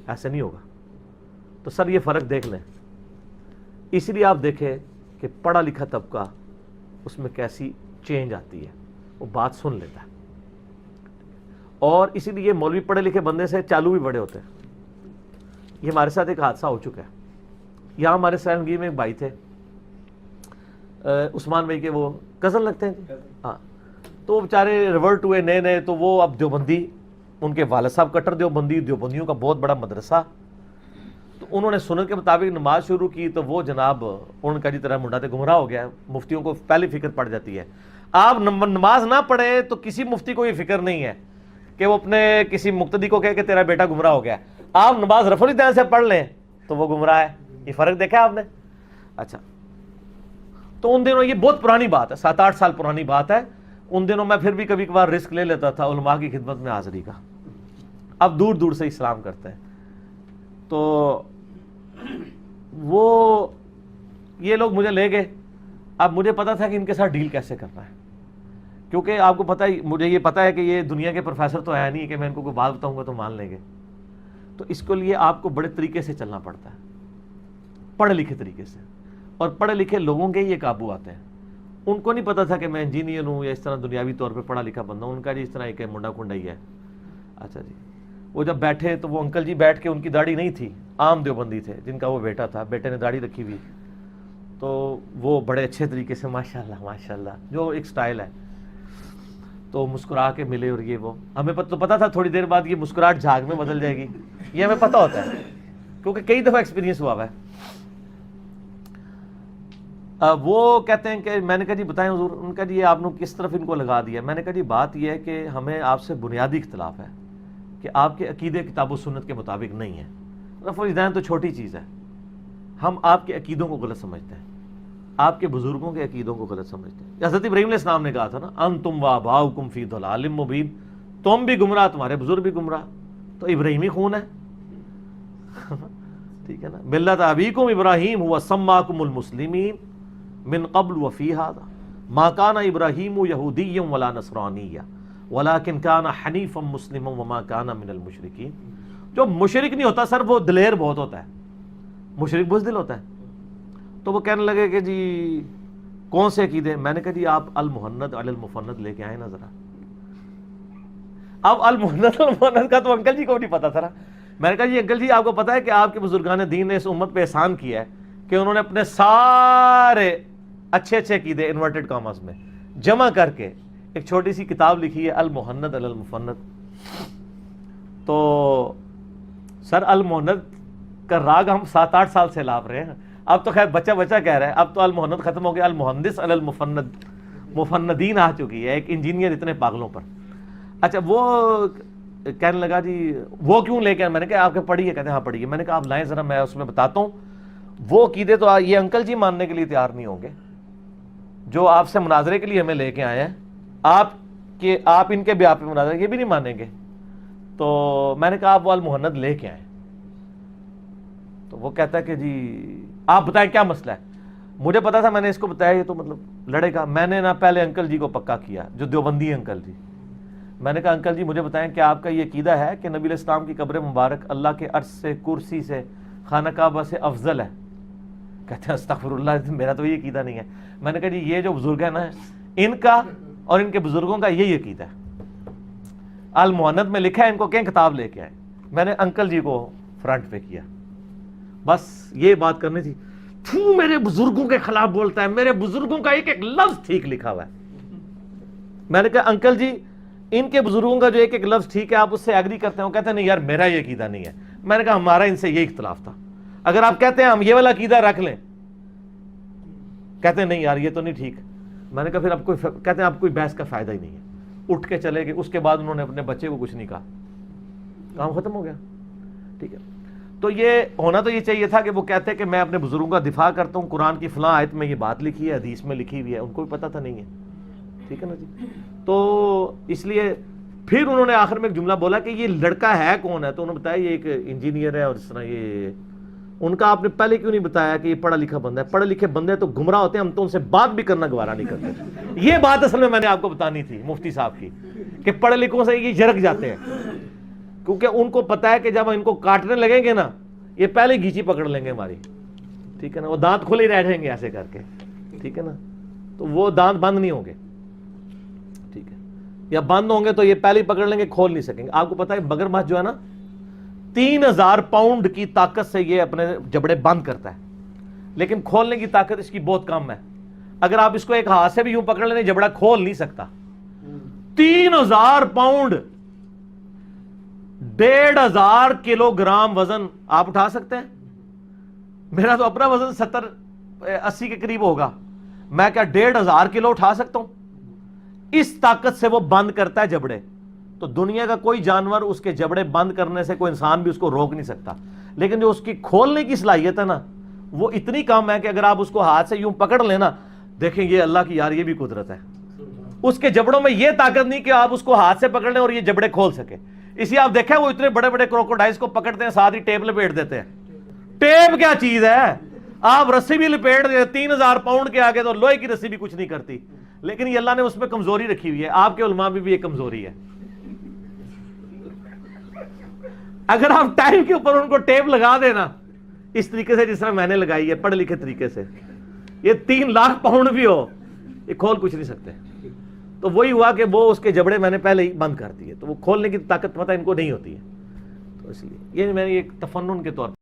ایسے نہیں ہوگا. تو سر یہ فرق دیکھ لیں. اس لیے آپ دیکھیں کہ پڑھا لکھا طبقہ اس میں کیسی چینج آتی ہے, وہ بات سن لیتا ہے. اور اسی لیے مولوی پڑھے لکھے بندے سے چالو بھی بڑے ہوتے ہیں. یہ ہمارے ساتھ ایک حادثہ ہو چکا ہے. یہاں ہمارے سیلنگی میں ایک بھائی تھے, عثمان بھائی کے وہ کزن لگتے ہیں. ہاں, تو وہ بیچارے ریورٹ ہوئے نئے نئے, تو وہ اب دیوبندی, ان کے والد صاحب کٹر دیوبندی, دیوبندیوں کا بہت بڑا مدرسہ. تو انہوں نے سنت کے مطابق نماز شروع کی, تو وہ جناب ان کا جی طرح منڈا تے گمراہ ہو گیا. مفتیوں کو پہلی فکر پڑ جاتی ہے. آپ نماز نہ پڑھے تو کسی مفتی کو یہ فکر نہیں ہے کہ وہ اپنے کسی مقتدی کو کہے کہ تیرا بیٹا گمراہ ہو گیا. آپ نماز رفع الدین سے پڑھ لیں تو وہ گمراہ ہے. یہ فرق دیکھا آپ نے؟ اچھا, تو ان دنوں, یہ بہت پرانی بات ہے, 7-8 سال پرانی بات ہے. ان دنوں میں پھر بھی کبھی کبھار رسک لے لیتا تھا علماء کی خدمت میں حاضری کا. اب دور دور سے اسلام کرتے ہیں. تو وہ یہ لوگ مجھے لے گئے. اب مجھے پتا تھا کہ ان کے ساتھ ڈیل کیسے کرنا ہے, کیونکہ آپ کو پتا ہی, مجھے یہ پتا ہے کہ یہ دنیا کے پروفیسر تو ہے نہیں کہ میں ان کو کوئی بات بتاؤں گا تو مان لیں گے. تو اس کے لیے آپ کو بڑے طریقے سے چلنا پڑتا ہے, پڑھے لکھے طریقے سے. اور پڑھے لکھے لوگوں کے یہ قابو آتے ہیں. ان کو نہیں پتا تھا کہ میں انجینئر ہوں یا اس طرح دنیاوی طور پہ پڑھا لکھا بندہ ہوں. ان کا جی اس طرح ایک منڈا کنڈا ہی ہے. اچھا جی, وہ جب بیٹھے تو وہ انکل جی بیٹھ کے, ان کی داڑھی نہیں تھی, عام دیوبندی تھے جن کا وہ بیٹا تھا, بیٹے نے داڑھی رکھی ہوئی. تو وہ بڑے اچھے طریقے سے ماشاءاللہ ماشاءاللہ جو ایک سٹائل ہے, تو مسکرا کے ملے. اور یہ وہ ہمیں تو پتا تھا تھوڑی دیر بعد یہ مسکراہٹ جھاگ میں بدل جائے گی, یہ ہمیں پتا ہوتا ہے کیونکہ کئی دفعہ ایکسپیرینس ہوا ہے. وہ کہتے ہیں کہ میں نے کہا جی بتائیں حضور. ان کا جی آپ نے کس طرف ان کو لگا دیا. میں نے کہا جی بات یہ ہے کہ ہمیں آپ سے بنیادی اختلاف ہے کہ آپ کے عقیدے کتاب و سنت کے مطابق نہیں ہے. رفع الدین تو چھوٹی چیز ہے, ہم آپ کے عقیدوں کو غلط سمجھتے ہیں, آپ کے بزرگوں کے عقیدوں کو غلط سمجھتے ہیں. حضرت ابراہیم علیہ السلام نے کہا تھا نا, انتم وآباؤکم فی ضلال مبین, تم بھی گمراہ, تمہارے بزرگ بھی گمراہ. تو ابراہیمی خون ہے, ٹھیک ہے نا. ملت ابیکم ابراہیم هو سماکم المسلمین من قبل وفی ھذا ما کان ابراہیم یہودیا ولا نصرانیا ولکن کان حنیفا مسلما وما کان من المشرکین. جو مشرک نہیں ہوتا سر وہ دلیر بہت ہوتا ہے, مشرک بزدل ہوتا ہے. تو وہ کہنے لگے کہ جی کون سے عقیدے. میں نے کہا جی آپ المحند علی المفند لے کے آئیں نا ذرا. اب المحند المفند کا تو انکل جی کو نہیں پتا تھا نا. میں نے کہا جی انکل جی آپ کو پتا ہے کہ آپ کے بزرگان دین نے اس امت پہ احسان کیا ہے کہ انہوں نے اپنے سارے اچھے اچھے عقیدے انورٹڈ کاماز میں جمع کر کے ایک چھوٹی سی کتاب لکھی ہے المحند علی المفند. تو سر المحند کا راگ ہم 7-8 سال سے لاپ رہے ہیں. اب تو خیر بچہ بچہ کہہ رہا ہے, اب تو المحند ختم ہو گیا, المحندس علی المفند, مفندین آ چکی ہے, ایک انجینئر اتنے پاگلوں پر. اچھا, وہ کہنے لگا جی وہ کیوں لے کے. میں نے کہا آپ کے پڑھی ہے؟ کہتے ہیں ہاں پڑھی ہے. میں نے کہا آپ لائیں ذرا, میں اس میں بتاتا ہوں. وہ عقیدے تو یہ انکل جی ماننے کے لیے تیار نہیں ہوں گے جو آپ سے مناظرے کے لیے ہمیں لے کے آئے ہیں. آپ ان کے بھی آپ پہ مناظرے یہ بھی نہیں مانیں گے. تو میں نے کہا آپ وہ المحند لے کے آئیں. تو وہ کہتا ہے کہ جی آپ بتائیں کیا مسئلہ ہے. مجھے پتا تھا, میں نے اس کو بتایا یہ تو مطلب لڑے گا. میں نے نا پہلے انکل جی کو پکا کیا جو دیوبندی انکل جی. میں نے کہا انکل جی مجھے بتائیں کہ آپ کا یہ عقیدہ ہے کہ نبی علیہ السلام کی قبر مبارک اللہ کے عرش سے, کرسی سے, خانہ کعبہ سے افضل ہے؟ کہتے ہیں استغفر اللہ, میرا تو یہ عقیدہ نہیں ہے. میں نے کہا جی یہ جو بزرگ ہے نا, ان کا اور ان کے بزرگوں کا یہی عقیدہ ہے. المحند میں لکھا ہے, ان کو کہیں کتاب لے کے آئے. میں نے انکل جی کو فرنٹ پہ کیا, بس یہ بات کرنی تھی. میرے بزرگوں کے خلاف بولتا ہے, میرے بزرگوں کا ایک ایک لفظ ٹھیک لکھا ہوا ہے. میں نے کہا انکل جی ان کے بزرگوں کا جو ایک ایک لفظ ٹھیک ہے آپ اس سے ایگری کرتے ہیں؟ وہ کہتے ہیں نہیں یار میرا یہ عقیدہ نہیں ہے. میں نے کہا ہمارا ان سے یہ اختلاف تھا, اگر آپ کہتے ہیں ہم یہ والا عقیدہ رکھ لیں. کہتے ہیں نہیں یار یہ تو نہیں ٹھیک. میں نے کہا پھر اب کہتے ہیں اب کوئی بحث کا فائدہ ہی نہیں ہے. اٹھ کے چلے گئے. اس کے بعد انہوں نے اپنے بچے کو کچھ نہیں کہا, کام ختم ہو گیا. ٹھیک ہے, تو یہ ہونا تو یہ چاہیے تھا کہ وہ کہتے ہیں کہ میں اپنے بزرگوں کا دفاع کرتا ہوں, قرآن کی فلاں آیت میں یہ بات لکھی ہے, حدیث میں لکھی ہوئی ہے. ان کو بھی پتا تھا نہیں ہے. ٹھیک ہے نا جی. تو اس لیے پھر انہوں نے آخر میں ایک جملہ بولا کہ یہ لڑکا ہے کون ہے. تو انہوں نے بتایا یہ ایک انجینئر ہے اور اس طرح یہ. ان کا آپ نے پہلے کیوں نہیں بتایا کہ یہ پڑھا لکھا بندہ ہے؟ پڑھے لکھے بندے تو گمراہ ہوتے ہیں, ہم تو ان سے بات بھی کرنا گوارا نہیں کرتے. یہ بات اصل میں نے آپ کو بتانی تھی مفتی صاحب کی کہ پڑھے لکھوں سے یہ جھرک جاتے ہیں. کیونکہ ان کو پتا ہے کہ جب ان کو کاٹنے لگیں گے نا یہ پہلے گھیچی پکڑ لیں گے ہماری، ٹھیک ہے نا، وہ دانت کھلے ہی رہ جائیں گے ایسے کر کے، ٹھیک ہے نا، تو وہ دانت بند نہیں ہوں گے، ٹھیک ہے، یا بند ہوں گے تو یہ پہلے ہی پکڑ لیں گے، کھول نہیں سکیں گے۔ آپ کو پتا ہے بگر ماس جو ہے نا 3000 پاؤنڈ کی طاقت سے یہ اپنے جبڑے بند کرتا ہے، لیکن کھولنے کی طاقت اس کی بہت کم ہے۔ اگر آپ اس کو ایک ہاتھ سے بھی یوں پکڑ لیں جبڑا کھول نہیں سکتا۔ 3000 پاؤنڈ، 1500 کلو گرام وزن آپ اٹھا سکتے ہیں؟ میرا تو اپنا وزن 70-80 کے قریب ہوگا، میں کیا 1500 کلو اٹھا سکتا ہوں؟ اس طاقت سے وہ بند کرتا ہے جبڑے۔ تو دنیا کا کوئی جانور اس کے جبڑے بند کرنے سے، کوئی انسان بھی اس کو روک نہیں سکتا، لیکن جو اس کی کھولنے کی صلاحیت ہے نا وہ اتنی کم ہے کہ اگر آپ اس کو ہاتھ سے یوں پکڑ لینا، دیکھیں یہ اللہ کی یار یہ بھی قدرت ہے، اس کے جبڑوں میں یہ طاقت نہیں کہ آپ اس کو ہاتھ سے پکڑ لیں اور یہ جبڑے کھول سکے۔ اسی آپ دیکھیں وہ اتنے بڑے بڑے کروکوڈائلز کو پکڑتے ہیں، ساتھ ہی ٹیپ لپیٹ دیتے ہیں۔ ٹیپ کیا چیز ہے، آپ رسی بھی لپیٹ دیں 3000 پاؤنڈ کے آگے تو لوہے کی رسی بھی کچھ نہیں کرتی، لیکن یہ اللہ نے اس میں کمزوری رکھی ہوئی ہے۔ آپ کے علماء میں بھی یہ کمزوری ہے، اگر آپ ٹائم کے اوپر ان کو ٹیپ لگا دینا اس طریقے سے جس طرح میں نے لگائی ہے پڑھ لکھے طریقے سے، یہ 3 لاکھ پاؤنڈ بھی ہو یہ کھول کچھ نہیں سکتے۔ تو وہی ہوا کہ وہ اس کے جبڑے میں نے پہلے ہی بند کر دیے، تو وہ کھولنے کی طاقت پتہ ان کو نہیں ہوتی ہے، تو اس لیے یہ میں نے ایک تفنن کے طور پر